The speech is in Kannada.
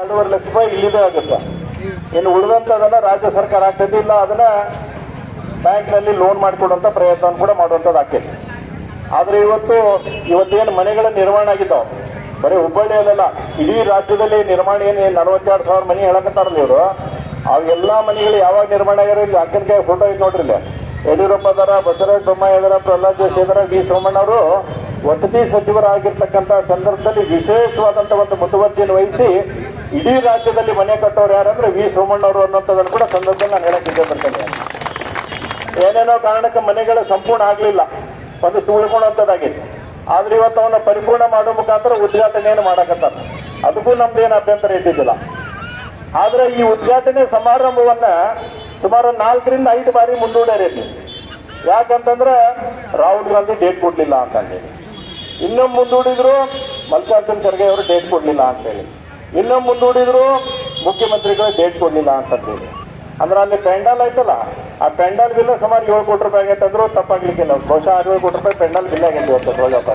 2.5 ಲಕ್ಷ ರೂಪಾಯಿ ಇಲ್ಲಿದೆ ಆಗುತ್ತೆ. ಇನ್ನು ಉಳಿದಂಥದನ್ನ ರಾಜ್ಯ ಸರ್ಕಾರ ಆಗ್ತದೆ, ಇಲ್ಲ ಅದನ್ನ ಬ್ಯಾಂಕ್ನಲ್ಲಿ ಲೋನ್ ಮಾಡಿಕೊಡುವಂಥ ಪ್ರಯತ್ನ ಕೂಡ ಮಾಡುವಂಥದ್ದು ಆಗ್ತೈತಿ. ಆದರೆ ಇವತ್ತೇನು ಮನೆಗಳ ನಿರ್ಮಾಣ ಆಗಿದ್ದಾವೆ, ಬರೀ ಹುಬ್ಬಳ್ಳಿಯಲ್ಲ, ಇಡೀ ರಾಜ್ಯದಲ್ಲಿ ನಿರ್ಮಾಣ ಏನು 42,000 ಮನೆ ಹೇಳಕತ್ತಾರಲ್ಲ ಇವರು, ಅವೆಲ್ಲ ಮನೆಗಳು ಯಾವಾಗ ನಿರ್ಮಾಣ ಆಗ್ಯಾರ? ಇಲ್ಲಿ ಅಕ್ಕನಕಾಯಿ ಫೋಟೋ ಐತೆ ನೋಡ್ರಿ. ಇಲ್ಲಿ ಯಡಿಯೂರಪ್ಪ ಅದರ, ಬಸವರಾಜ ಬೊಮ್ಮಾಯಿ ಅದರ, ಪ್ರಹ್ಲಾದ್ ಜೋಶಿ ಅದರ, ವಿ ಸೋಮಣ್ಣ ಅವರು ವಸತಿ ಸಚಿವರಾಗಿರ್ತಕ್ಕಂಥ ಸಂದರ್ಭದಲ್ಲಿ ವಿಶೇಷವಾದಂಥ ಒಂದು ಮುತುವರ್ಜಿಯನ್ನು ವಹಿಸಿ ಇಡೀ ರಾಜ್ಯದಲ್ಲಿ ಮನೆ ಕಟ್ಟೋರು ಯಾರಂದ್ರೆ ವಿ ಸೋಮಣ್ಣ ಅವರು ಅನ್ನೋಂಥದ್ದನ್ನು ಕೂಡ ಸಂದರ್ಭದಲ್ಲಿ ನಾನು ಹೇಳಕ್ಕೆ ಇಷ್ಟಪಡ್ತೇನೆ. ಏನೇನೋ ಕಾರಣಕ್ಕೆ ಮನೆಗಳು ಸಂಪೂರ್ಣ ಆಗಲಿಲ್ಲ, ಒಂದು ತುಳ್ಕೊಳ್ಳುವಂಥದ್ದಾಗಿತ್ತು. ಆದ್ರೆ ಇವತ್ತು ಅವನ್ನ ಪರಿಪೂರ್ಣ ಮಾಡೋ ಮುಖಾಂತರ ಉದ್ಘಾಟನೆಯನ್ನು ಮಾಡಕತ್ತಾರೆ. ಅದಕ್ಕೂ ನಮ್ದೇನು ಅಭ್ಯಂತರ ಇದ್ದಿದ್ದಿಲ್ಲ. ಆದ್ರೆ ಈ ಉದ್ಘಾಟನೆ ಸಮಾರಂಭವನ್ನ ಸುಮಾರು 4ರಿಂದ 5 ಬಾರಿ ಮುಂದೂಡೇರಿ. ಯಾಕಂತಂದ್ರೆ ರಾಹುಲ್ ಗಾಂಧಿ ಡೇಟ್ ಕೊಡ್ಲಿಲ್ಲ ಅಂತ ಹೇಳಿ, ಇನ್ನೊಮ್ಮೆ ಮುಂದೂಡಿದ್ರು ಮಲ್ಲಿಕಾರ್ಜುನ್ ಖರ್ಗೆ ಅವರು ಡೇಟ್ ಕೊಡ್ಲಿಲ್ಲ ಅಂತ ಹೇಳಿ, ಇನ್ನೊಮ್ಮೆ ಮುಂದೂಡಿದ್ರು ಮುಖ್ಯಮಂತ್ರಿಗಳು ಡೇಟ್ ಕೊಡ್ಲಿಲ್ಲ ಅಂತ ಹೇಳಿ. ಅಂದ್ರೆ ಅಲ್ಲಿ ಪೆಂಡಾಲ್ ಆಯ್ತಲ್ಲ, ಆ ಪೆಂಡಾಲ್ ಬಿಲ್ಲ ಸುಮಾರು 7 ಕೋಟಿ ರೂಪಾಯಿ ಆಗೈತೆ ಅಂದ್ರೂ ತಪ್ಪಾಗ್ಲಿಕ್ಕಿಲ್ಲ. ಬಹುಶಃ 6 ಕೋಟಿ ರೂಪಾಯಿ ಪೆಂಡಾಲ್ ಬಿಲ್ ಆಗೈತೆ ಇವತ್ತು.